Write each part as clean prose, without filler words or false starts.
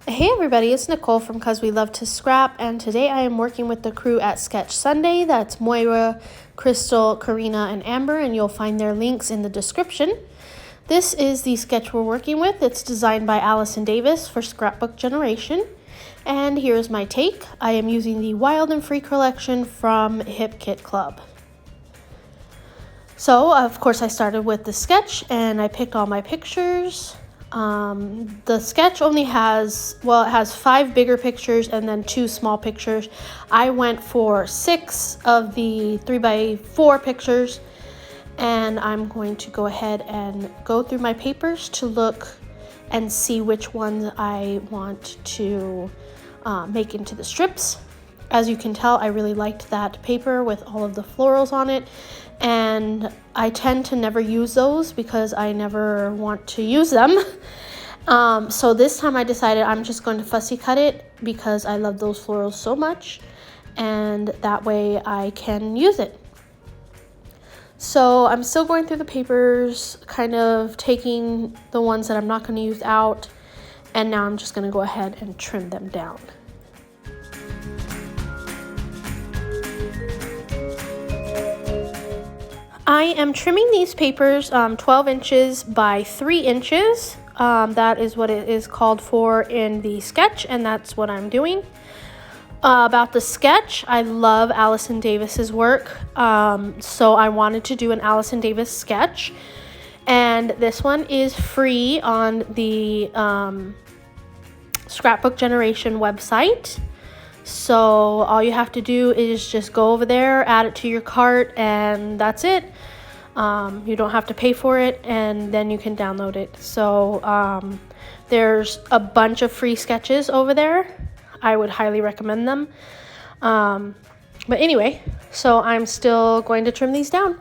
Hey everybody, it's Nicole from Cause We Love to Scrap, and today I am working with the crew at Sketch Sunday. That's Moira, Crystal, Karina, and Amber, and you'll find their links in the description. This is the sketch we're working with. It's designed by Allison Davis for Scrapbook Generation. And here's my take. I am using the Wild and Free collection from Hip Kit Club. So, of course, I started with the sketch and I picked all my pictures. The sketch only has, it has 5 bigger pictures and then 2 small pictures. I went for 6 of the 3x4 pictures, and I'm going to go ahead and go through my papers to look and see which ones I want to make into the strips. As you can tell, I really liked that paper with all of the florals on it, and I tend to never use those because I never want to use them. So this time I decided I'm just going to fussy cut it because I love those florals so much, and that way I can use it. So I'm still going through the papers, kind of taking the ones that I'm not going to use out, and now I'm just going to go ahead and trim them down. I am trimming these papers 12 inches by 3 inches. That is what it is called for in the sketch, and that's what I'm doing. About the sketch, I love Allison Davis's work, so I wanted to do an Allison Davis sketch, and this one is free on the Scrapbook Generation website. So all you have to do is just go over there, add it to your cart, and that's it. You don't have to pay for it, and then you can download it. So there's a bunch of free sketches over there. I would highly recommend them. But anyway, so I'm still going to trim these down.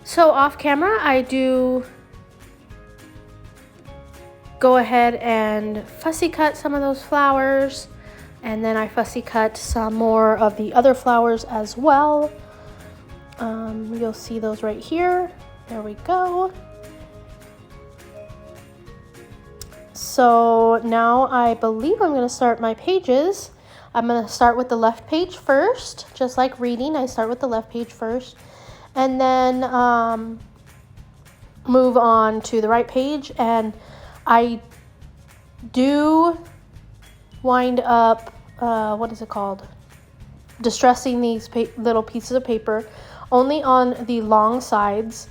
So off camera, I do go ahead and fussy cut some of those flowers, and then I fussy cut some more of the other flowers as well. You'll see those right here. There we go. So now I believe I'm going to start my pages. I'm going to start with the left page first, just like reading. I start with the left page first, and then move on to the right page, and I do wind up, distressing these little pieces of paper only on the long sides,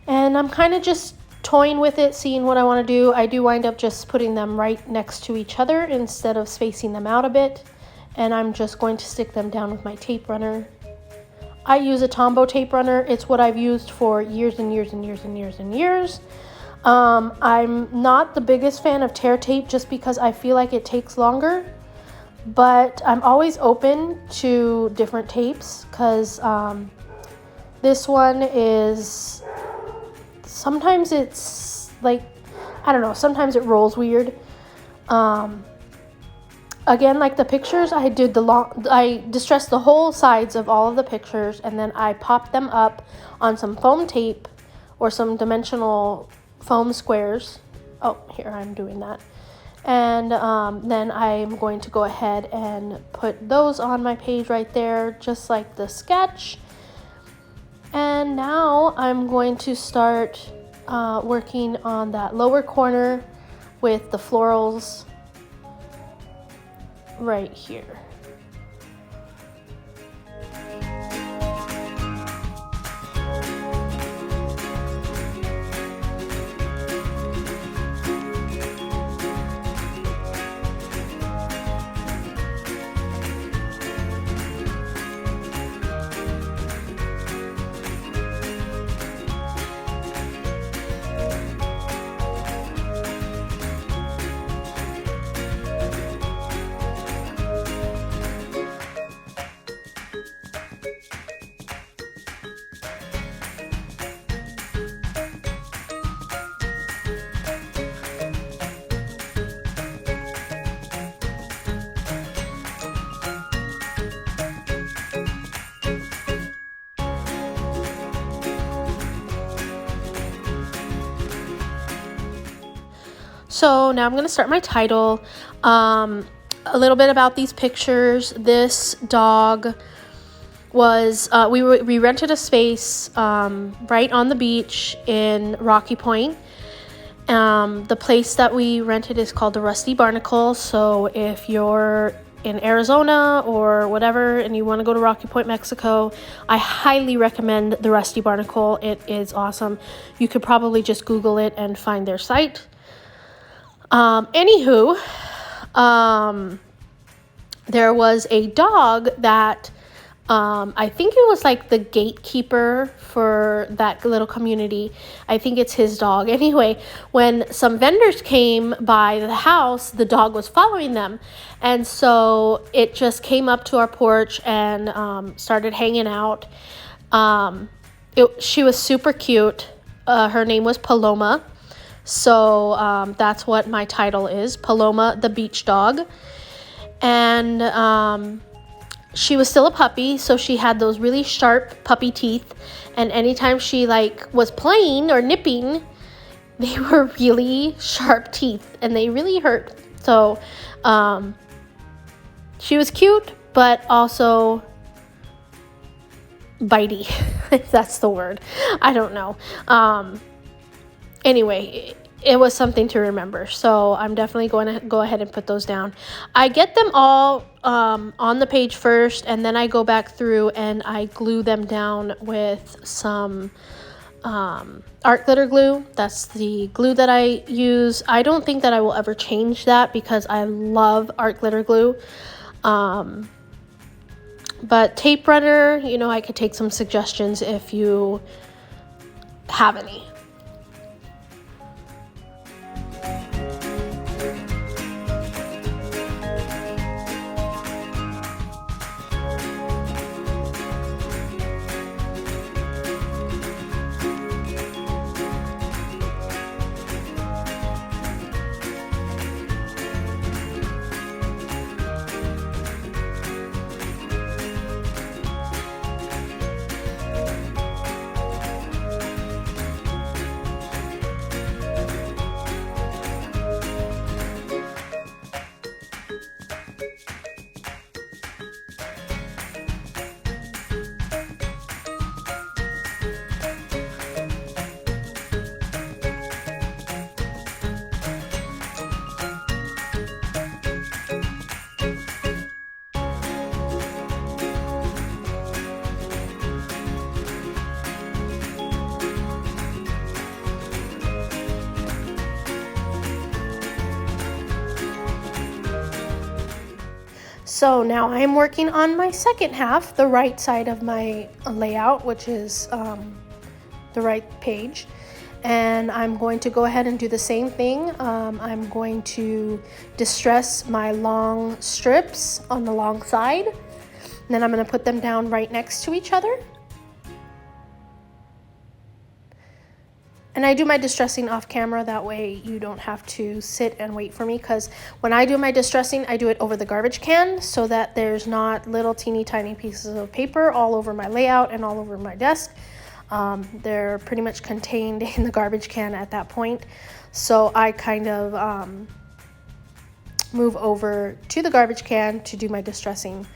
and I'm kind of just toying with it, seeing what I want to do. I do wind up just putting them right next to each other instead of spacing them out a bit, and I'm just going to stick them down with my tape runner. I use a Tombow tape runner. It's what I've used for years and years and years and years and years. I'm not the biggest fan of tear tape just because I feel like it takes longer, but I'm always open to different tapes because this one is, sometimes it's like, I don't know, sometimes it rolls weird. Again, like the pictures, I distressed the whole sides of all of the pictures, and then I popped them up on some foam tape or some dimensional foam squares. Oh, here I'm doing that. And then I'm going to go ahead and put those on my page right there, just like the sketch. And now I'm going to start working on that lower corner with the florals right here. So now I'm going to start my title. A little bit about these pictures. This dog was, we rented a space right on the beach in Rocky Pointe. The place that we rented is called the Rusty Barnacle. So if you're in Arizona or whatever and you want to go to Rocky Pointe, Mexico, I highly recommend the Rusty Barnacle. It is awesome. You could probably just Google it and find their site. Anywho, there was a dog that I think it was like the gatekeeper for that little community. I think it's his dog. Anyway, when some vendors came by the house, the dog was following them. And so it just came up to our porch and started hanging out. She was super cute. Her name was Paloma. So that's what my title is, Paloma the Beach Dog. And she was still a puppy, so she had those really sharp puppy teeth. And anytime she was playing or nipping, they were really sharp teeth and they really hurt. So she was cute, but also bitey, if that's the word. I don't know. Anyway, it was something to remember. So I'm definitely going to go ahead and put those down. I get them all on the page first, and then I go back through and I glue them down with some art glitter glue. That's the glue that I use. I don't think that I will ever change that because I love art glitter glue. But tape runner, I could take some suggestions if you have any. So now I'm working on my second half, the right side of my layout, which is the right page. And I'm going to go ahead and do the same thing. I'm going to distress my long strips on the long side. And then I'm going to put them down right next to each other. And I do my distressing off camera, that way you don't have to sit and wait for me, because when I do my distressing, I do it over the garbage can so that there's not little teeny tiny pieces of paper all over my layout and all over my desk. They're pretty much contained in the garbage can at that point. So I kind of move over to the garbage can to do my distressing.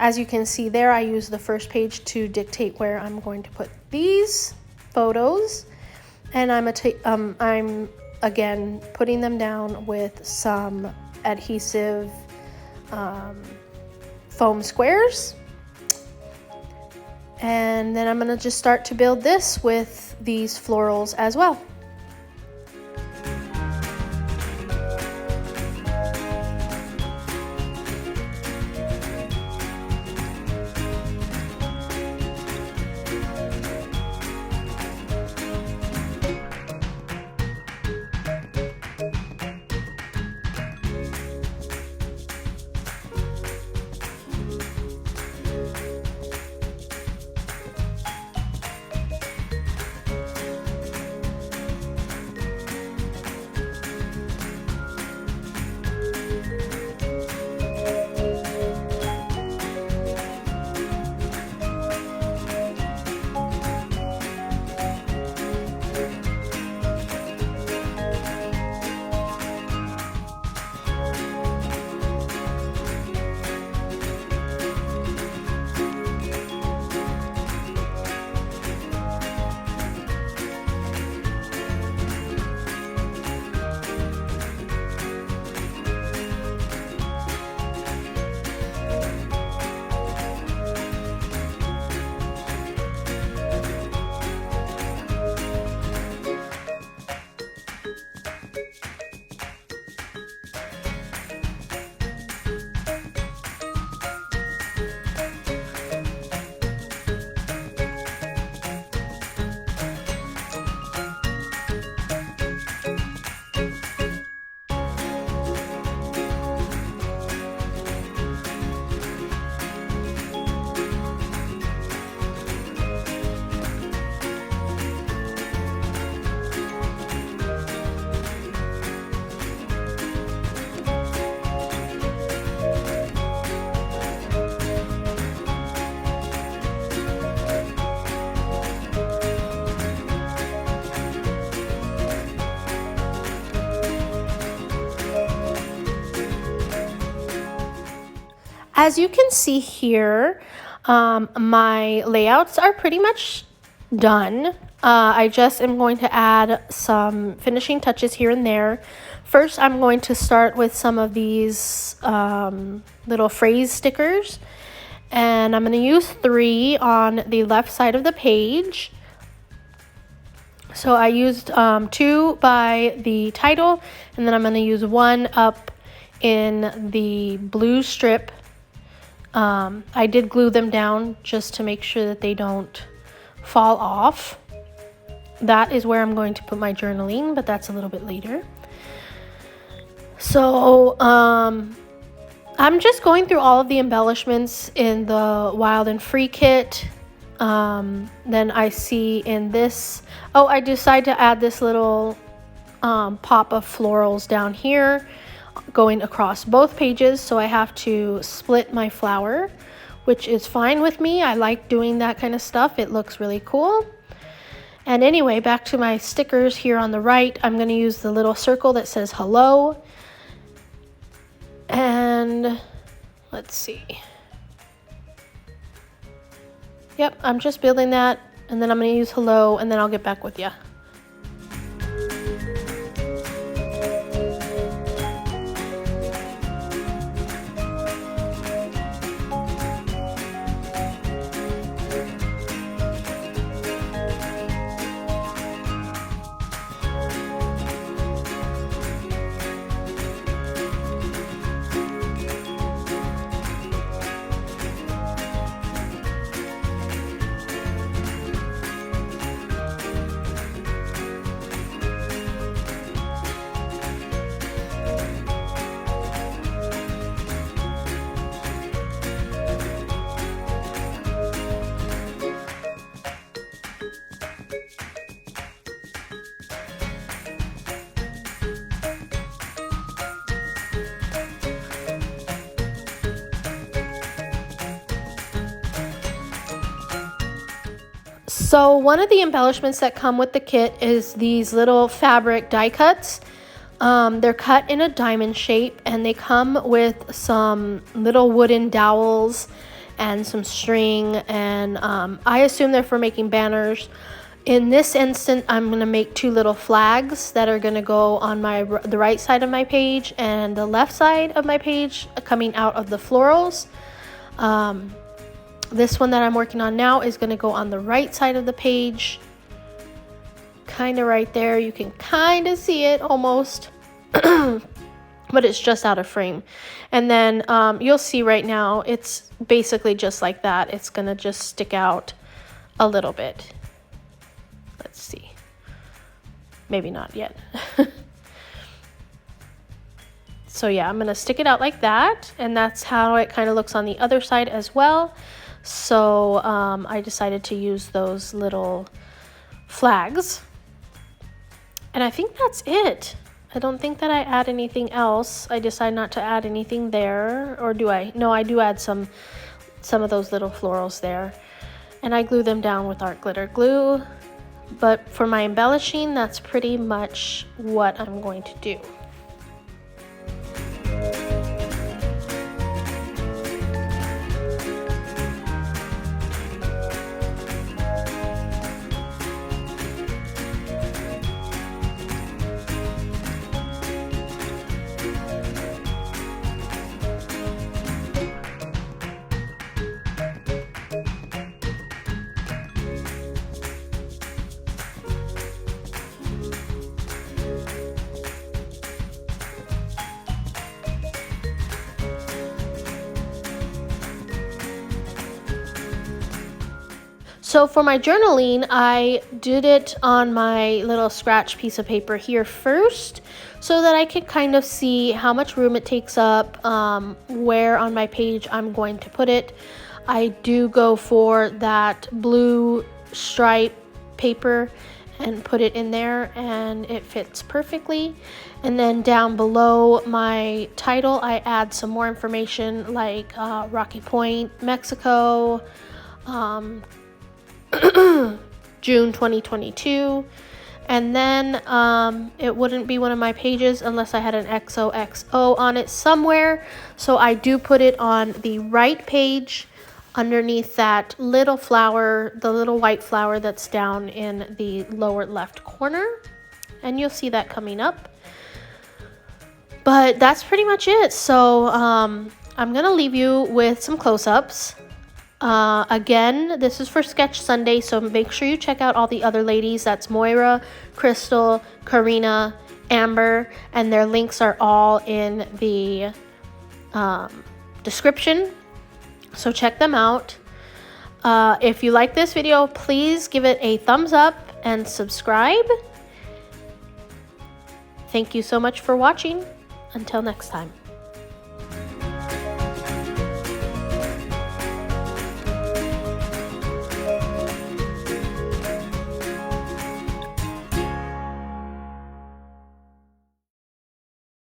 As you can see there, I use the first page to dictate where I'm going to put these photos. And I'm again putting them down with some adhesive foam squares. And then I'm going to just start to build this with these florals as well. As you can see here, my layouts are pretty much done. I just am going to add some finishing touches here and there. First, I'm going to start with some of these little phrase stickers, and I'm going to use 3 on the left side of the page. So I used 2 by the title, and then I'm going to use 1 up in the blue strip. I did glue them down just to make sure that they don't fall off. That is where I'm going to put my journaling, but that's a little bit later. So I'm just going through all of the embellishments in the Wild and Free kit. Then I see in this, I decided to add this little pop of florals down here going across both pages, so I have to split my flower, which is fine with me. I like doing that kind of stuff. It looks really cool. And anyway, back to my stickers here on the right, I'm going to use the little circle that says hello. And let's see. Yep, I'm just building that, and then I'm going to use hello, and then I'll get back with you. So one of the embellishments that come with the kit is these little fabric die cuts. They're cut in a diamond shape, and they come with some little wooden dowels and some string, and I assume they're for making banners. In this instant, I'm going to make 2 little flags that are going to go on the right side of my page and the left side of my page coming out of the florals. This one that I'm working on now is going to go on the right side of the page, kind of right there. You can kind of see it almost, but it's just out of frame. And then you'll see right now, it's basically just like that. It's going to just stick out a little bit. Let's see. Maybe not yet. So yeah, I'm going to stick it out like that, and that's how it kind of looks on the other side as well. So I decided to use those little flags, and I think that's it. I don't think that I add anything else. I decided not to add anything there, or do I? No, I do add some of those little florals there, and I glue them down with art glitter glue. But for my embellishing, that's pretty much what I'm going to do. So for my journaling, I did it on my little scratch piece of paper here first, so that I could kind of see how much room it takes up, where on my page I'm going to put it. I do go for that blue stripe paper and put it in there, and it fits perfectly. And then down below my title, I add some more information like Rocky Pointe, Mexico, June 2022, And then it wouldn't be one of my pages unless I had an XOXO on it somewhere. So I do put it on the right page underneath that little flower, the little white flower that's down in the lower left corner. And you'll see that coming up. But that's pretty much it. So I'm going to leave you with some close-ups. Again, this is for Sketch Sunday, so make sure you check out all the other ladies. That's Moira, Crystal, Karina, Amber, and their links are all in the description, so check them out. If you like this video, please give it a thumbs up and subscribe. Thank you so much for watching. Until next time.